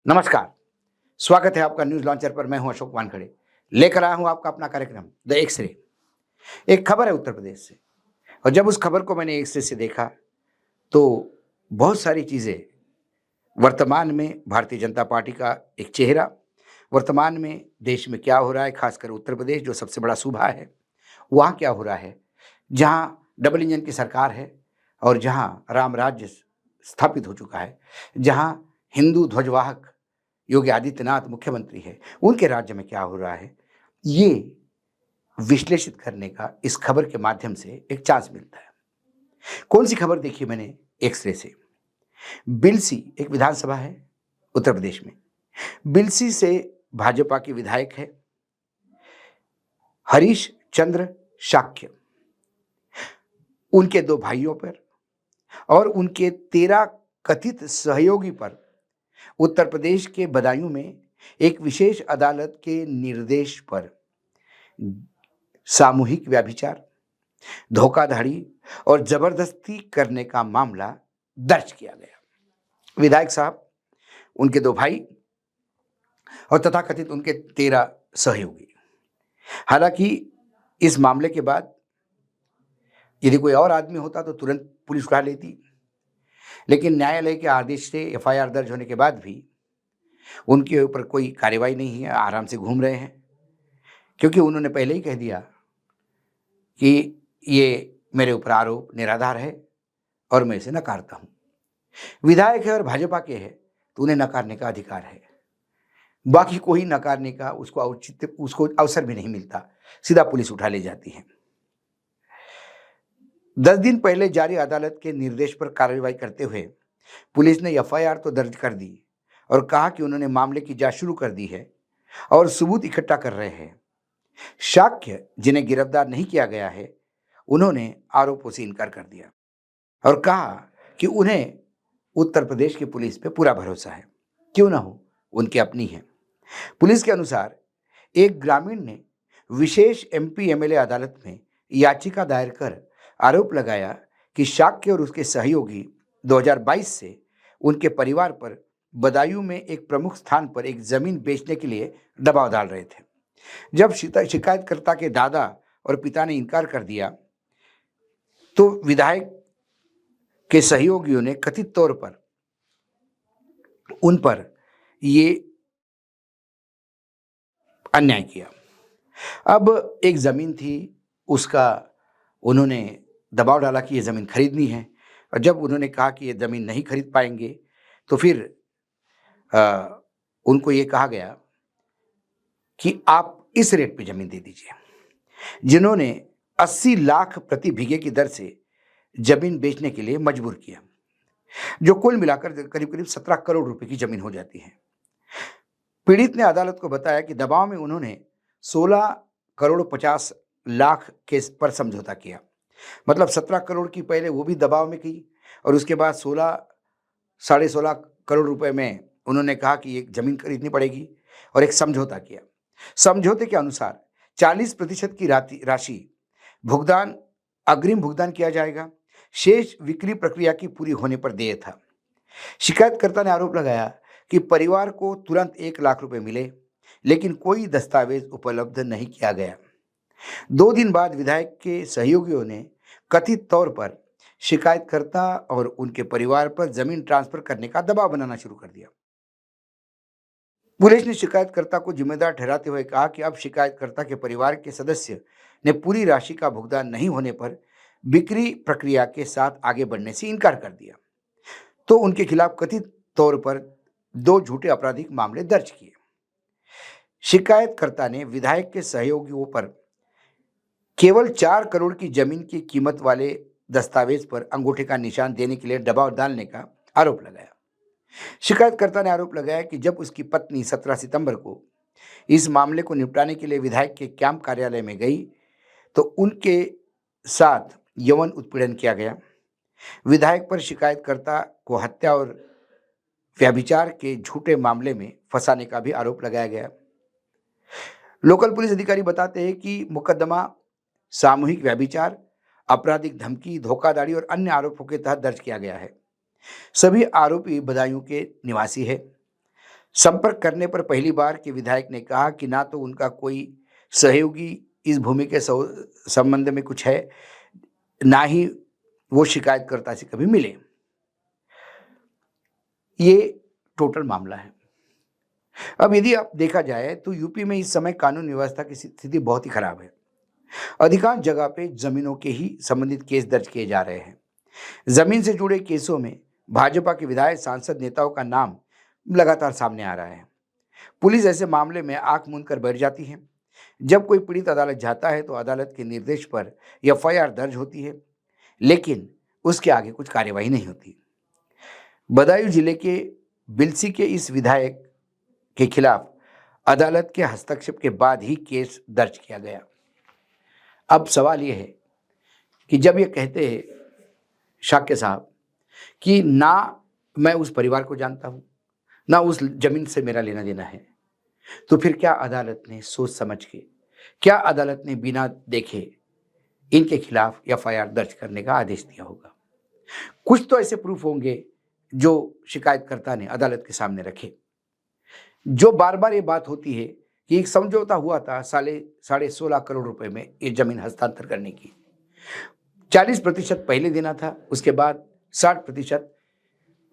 नमस्कार, स्वागत है आपका न्यूज़ लॉन्चर पर। मैं हूं अशोक वानखड़े, लेकर आया हूं आपका अपना कार्यक्रम द एक्स-रे। एक खबर है उत्तर प्रदेश से, और जब उस खबर को मैंने एक्स-रे से देखा, तो बहुत सारी चीज़ें वर्तमान में भारतीय जनता पार्टी का एक चेहरा, वर्तमान में देश में क्या हो रहा है, खासकर उत्तर प्रदेश जो सबसे बड़ा सूबा है, वहाँ क्या हो रहा है, जहाँ डबल इंजन की सरकार है और जहाँ राम राज्य स्थापित हो चुका है, जहाँ हिंदू ध्वजवाहक योगी आदित्यनाथ मुख्यमंत्री है, उनके राज्य में क्या हो रहा है, ये विश्लेषित करने का इस खबर के माध्यम से एक चांस मिलता है। कौन-सी खबर देखी मैंने एक्स-रे से? बिलसी एक विधानसभा है उत्तर प्रदेश में। बिलसी से भाजपा के विधायक है हरीश चंद्र शाक्य। उनके 2 भाइयों पर और उनके 13 कथित सहयोगी पर उत्तर प्रदेश के बदायूं में एक विशेष अदालत के निर्देश पर सामूहिक व्यभिचार, धोखाधड़ी और जबरदस्ती करने का मामला दर्ज किया गया। विधायक साहब, उनके 2 भाई और तथाकथित उनके 13 सहयोगी। हालांकि इस मामले के बाद यदि कोई और आदमी होता तो तुरंत पुलिस उठा लेती, लेकिन न्यायालय के आदेश से एफआईआर दर्ज होने के बाद भी उनके ऊपर कोई कार्रवाई नहीं है, आराम से घूम रहे हैं, क्योंकि उन्होंने पहले ही कह दिया कि ये मेरे ऊपर आरोप निराधार है और मैं इसे नकारता हूं। विधायक है और भाजपा के है तो उन्हें नकारने का अधिकार है। बाकी कोई नकारने का उसको अवसर भी नहीं मिलता, सीधा पुलिस उठा ले जाती है। 10 दिन पहले जारी अदालत के निर्देश पर कार्रवाई करते हुए पुलिस ने एफआईआर तो दर्ज कर दी और कहा कि उन्होंने मामले की जांच शुरू कर दी है और सबूत इकट्ठा कर रहे हैं। शाक्य, जिन्हें गिरफ्तार नहीं किया गया है, उन्होंने आरोपों से इनकार कर दिया और कहा कि उन्हें उत्तर प्रदेश की पुलिस पे पूरा भरोसा है, क्यों ना हो, उनकी अपनी है। पुलिस के अनुसार एक ग्रामीण ने विशेष एमपी एमएलए अदालत में याचिका दायर कर आरोप लगाया कि शाक्य और उसके सहयोगी 2022 से उनके परिवार पर बदायूं में एक प्रमुख स्थान पर एक जमीन बेचने के लिए दबाव डाल रहे थे। जब शिकायतकर्ता के दादा और पिता ने इनकार कर दिया, तो विधायक के सहयोगियों ने कथित तौर पर उन पर ये अन्याय किया। अब एक जमीन थी, उसका उन्होंने दबाव डाला कि ये जमीन खरीदनी है, और जब उन्होंने कहा कि ये जमीन नहीं खरीद पाएंगे, तो फिर उनको ये कहा गया कि आप इस रेट पे जमीन दे दीजिए। जिन्होंने 80 लाख प्रति बीघे की दर से जमीन बेचने के लिए मजबूर किया, जो कुल मिलाकर करीब-करीब 17 करोड़ रुपए की जमीन हो जाती है। पीड़ित ने अदालत को बताया कि दबाव में उन्होंने 16 करोड़ 50 लाख के पर समझौता किया। मतलब 17 करोड़ की पहले वो भी दबाव में की और उसके बाद 16 साढ़े 16 करोड़ रुपए में उन्होंने कहा कि एक जमीन खरीदनी पड़ेगी और एक समझौता किया। समझौते के अनुसार 40% की राशि भुगतान अग्रिम भुगतान किया जाएगा, शेष बिक्री प्रक्रिया की पूरी होने पर देय था। शिकायतकर्ता ने आरोप लगाया कि परिवार को तुरंत 1 लाख रुपए मिले, लेकिन कोई दस्तावेज उपलब्ध नहीं किया गया। 2 दिन बाद विधायक के सहयोगियों ने कथित तौर पर शिकायतकर्ता और उनके परिवार पर जमीन ट्रांसफर करने का दबाव बनाना शुरू कर दिया। पुलिस ने शिकायतकर्ता को जिम्मेदार ठहराते हुए कहा कि अब शिकायतकर्ता के परिवार के सदस्य ने पूरी राशि का भुगतान नहीं होने पर बिक्री प्रक्रिया के साथ आगे बढ़ने से इनकार कर दिया, तो उनके खिलाफ कथित तौर पर 2 झूठे आपराधिक मामले दर्ज किए। शिकायतकर्ता ने विधायक के सहयोगियों पर केवल 4 करोड़ की जमीन की कीमत वाले दस्तावेज पर अंगूठे का निशान देने के लिए दबाव डालने का आरोप लगाया। शिकायतकर्ता ने आरोप लगाया कि जब उसकी पत्नी 17 सितंबर को इस मामले को निपटाने के लिए विधायक के कैंप कार्यालय में गई, तो उनके साथ यौन उत्पीड़न किया गया। विधायक पर शिकायतकर्ता को हत्या और व्यभिचार के झूठे मामले में फंसाने का भी आरोप लगाया गया। लोकल पुलिस अधिकारी बताते हैं कि मुकदमा सामूहिक व्यभिचार, आपराधिक धमकी, धोखाधड़ी और अन्य आरोपों के तहत दर्ज किया गया है। सभी आरोपी बदायूं के निवासी है। संपर्क करने पर पहली बार के विधायक ने कहा कि ना तो उनका कोई सहयोगी इस भूमि के संबंध में कुछ है, ना ही वो शिकायतकर्ता से कभी मिले। ये टोटल मामला है। अब यदि आप देखा जाए तो यूपी में इस समय कानून व्यवस्था की स्थिति बहुत ही खराब है। अधिकांश जगह पे जमीनों के ही संबंधित केस दर्ज किए जा रहे हैं। जमीन से जुड़े केसों में भाजपा के विधायक, सांसद, नेताओं का नाम लगातार सामने आ रहा है। पुलिस ऐसे मामले में आंख मूंद कर बैठ जाती है। जब कोई पीड़ित अदालत जाता है तो अदालत के निर्देश पर एफआईआर दर्ज होती है, लेकिन उसके आगे कुछ कार्यवाही नहीं होती। बदायूं जिले के बिलसी के इस विधायक के खिलाफ अदालत के हस्तक्षेप के बाद ही केस दर्ज किया गया। अब सवाल यह है कि जब ये कहते हैं शाक्य साहब कि ना मैं उस परिवार को जानता हूं, ना उस जमीन से मेरा लेना देना है, तो फिर क्या अदालत ने सोच समझ के, क्या अदालत ने बिना देखे इनके खिलाफ एफआईआर दर्ज करने का आदेश दिया होगा? कुछ तो ऐसे प्रूफ होंगे जो शिकायतकर्ता ने अदालत के सामने रखे। जो बार बार ये बात होती है कि एक समझौता हुआ था 16.5 करोड़ रुपए में ये जमीन हस्तांतर करने की। 40% पहले देना था, उसके बाद 60%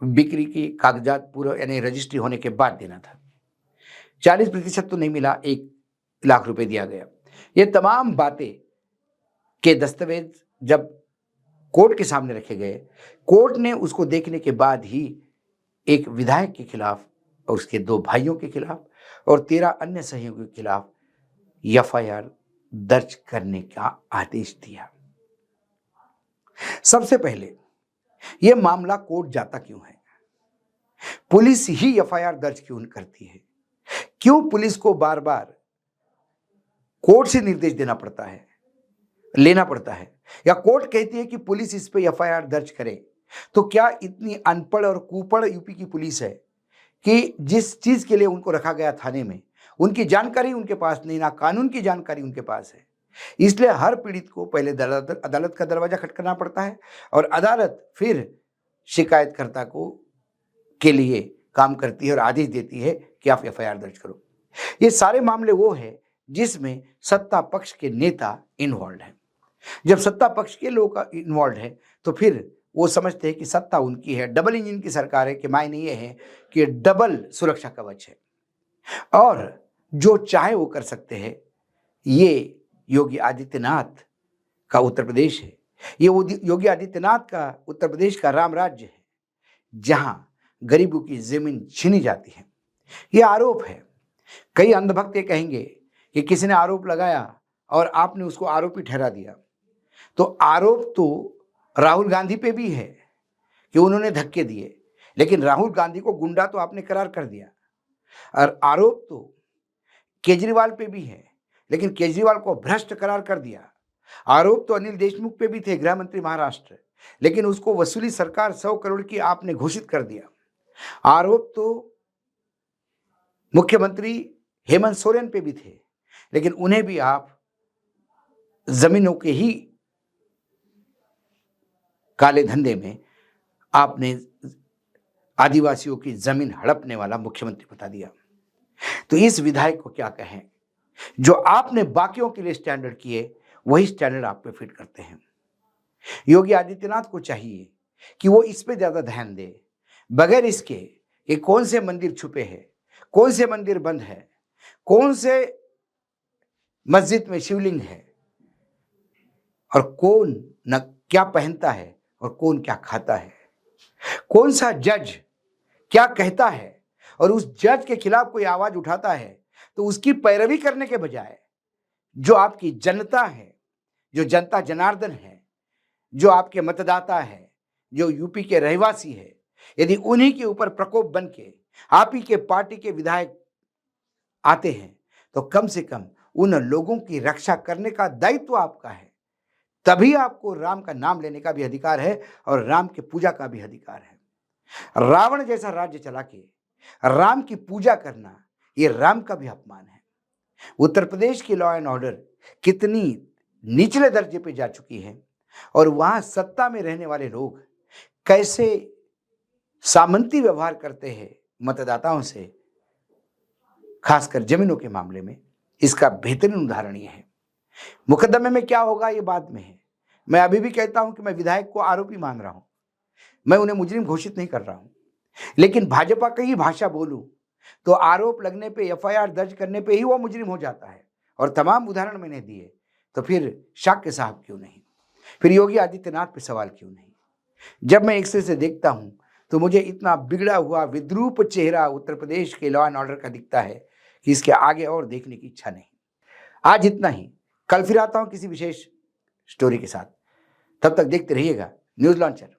बिक्री की कागजात पूरा यानी रजिस्ट्री होने के बाद देना था। 40% तो नहीं मिला, 1 लाख रुपए दिया गया। ये तमाम बातें के दस्तावेज जब कोर्ट के सामने रखे गए, कोर्ट ने उसको देखने के बाद ही एक विधायक के खिलाफ और उसके 2 भाइयों के खिलाफ और 13 अन्य सहयोगियों के खिलाफ एफआईआर दर्ज करने का आदेश दिया। सबसे पहले यह मामला कोर्ट जाता क्यों है? पुलिस ही एफआईआर दर्ज क्यों करती है? क्यों पुलिस को बार बार कोर्ट से निर्देश देना पड़ता है, लेना पड़ता है? या कोर्ट कहती है कि पुलिस इस पे एफआईआर दर्ज करे, तो क्या इतनी अनपढ़ और कुपढ़ यूपी की पुलिस है कि जिस चीज के लिए उनको रखा गया थाने में, उनकी जानकारी उनके पास नहीं, ना कानून की जानकारी उनके पास है? इसलिए हर पीड़ित को पहले अदालत का दरवाजा खटखटाना पड़ता है और अदालत फिर शिकायतकर्ता को के लिए काम करती है और आदेश देती है कि आप एफआईआर दर्ज करो। ये सारे मामले वो है जिसमें सत्ता पक्ष के नेता इन्वॉल्व हैं। जब सत्ता पक्ष के लोग इन्वॉल्व हैं तो फिर वो समझते हैं कि सत्ता उनकी है, डबल इंजन की सरकार है, कि मायने ये है कि डबल सुरक्षा कवच है और जो चाहे वो कर सकते हैं। ये योगी आदित्यनाथ का उत्तर प्रदेश है, ये योगी आदित्यनाथ का उत्तर प्रदेश का राम राज्य है, जहां गरीबों की जमीन छीनी जाती है। ये आरोप है। कई अंधभक्त ये कहेंगे कि किसी ने आरोप लगाया और आपने उसको आरोपी ठहरा दिया। तो आरोप तो राहुल गांधी पे भी है कि उन्होंने धक्के दिए, लेकिन राहुल गांधी को गुंडा तो आपने करार कर दिया। और आरोप तो केजरीवाल पे भी है, लेकिन केजरीवाल को भ्रष्ट करार कर दिया। आरोप तो अनिल देशमुख पे भी थे, गृह मंत्री महाराष्ट्र, लेकिन उसको वसूली सरकार 100 करोड़ की आपने घोषित कर दिया। आरोप तो मुख्यमंत्री हेमंत सोरेन पे भी थे, लेकिन उन्हें भी आप जमीनों के ही काले धंधे में आपने आदिवासियों की जमीन हड़पने वाला मुख्यमंत्री बता दिया। तो इस विधायक को क्या कहें? जो आपने बाकियों के लिए स्टैंडर्ड किए, वही स्टैंडर्ड आप पे फिट करते हैं। योगी आदित्यनाथ को चाहिए कि वो इस पे ज्यादा ध्यान दे, बगैर इसके कि कौन से मंदिर छुपे हैं, कौन से मंदिर बंद है, कौन से मस्जिद में शिवलिंग है और कौन न क्या पहनता है और कौन क्या खाता है, कौन सा जज क्या कहता है और उस जज के खिलाफ कोई आवाज उठाता है तो उसकी पैरवी करने के बजाय जो आपकी जनता है, जो जनता जनार्दन है, जो आपके मतदाता है, जो यूपी के रहवासी है, यदि उन्हीं के ऊपर प्रकोप बन के आप ही के पार्टी के विधायक आते हैं तो कम से कम उन लोगों की रक्षा करने का दायित्व आपका है। तभी आपको राम का नाम लेने का भी अधिकार है और राम की पूजा का भी अधिकार है। रावण जैसा राज्य चला के राम की पूजा करना, ये राम का भी अपमान है। उत्तर प्रदेश की लॉ एंड ऑर्डर कितनी निचले दर्जे पे जा चुकी है और वहां सत्ता में रहने वाले लोग कैसे सामंती व्यवहार करते हैं मतदाताओं से, खासकर जमीनों के मामले में इसका बेहतरीन उदाहरण यह है। मुकदमे में क्या होगा ये बाद में है। मैं अभी भी कहता हूं कि मैं विधायक को आरोपी मान रहा हूं, मैं उन्हें मुजरिम घोषित नहीं कर रहा हूं, लेकिन भाजपा की ही भाषा बोलूं तो आरोप लगने पे, एफआईआर दर्ज करने पे ही वो मुजरिम हो जाता है। और तमाम उदाहरण मैंने दिए, तो फिर शाक्य साहब क्यों नहीं, फिर योगी आदित्यनाथ पे सवाल क्यों नहीं। जब मैं एक से देखता हूं तो मुझे इतना बिगड़ा हुआ विद्रूप चेहरा उत्तर प्रदेश के लॉ एंड ऑर्डर का दिखता है कि इसके आगे और देखने की इच्छा नहीं। आज इतना ही, कल फिर आता हूं किसी विशेष स्टोरी के साथ। तब तक देखते रहिएगा न्यूज लॉन्चर।